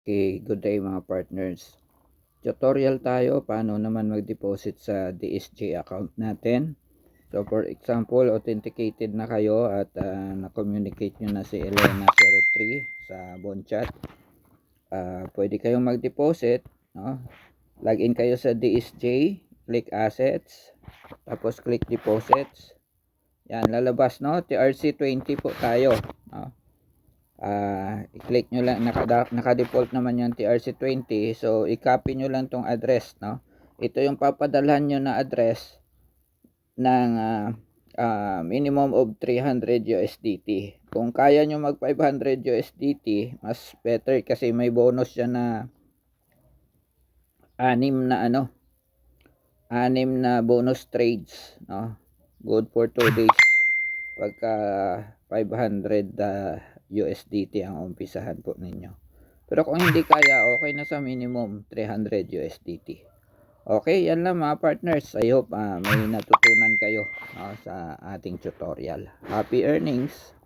Okay, good day mga partners. Tutorial tayo paano naman mag-deposit sa DSJ account natin. So for example, authenticated na kayo at na-communicate nyo na si Elena03 sa Bonchat. Pwede kayong mag-deposit. No? Login kayo sa DSJ, click assets, tapos click deposits. Yan, lalabas no, TRC20 po tayo. No? I-click nyo lang, naka-default naman yung TRC20, so i-copy nyo lang tong address, no? Ito yung papadalhan nyo na address ng minimum of 300 USDT. Kung kaya nyo mag 500 USDT, mas better kasi may bonus siya na anim na bonus trades, no? Good for 2 days pagka 500 USDT ang umpisahan po ninyo. Pero kung hindi kaya, okay na sa minimum 300 USDT. Okay, yan lang mga partners. I hope may natutunan kayo sa ating tutorial. Happy earnings!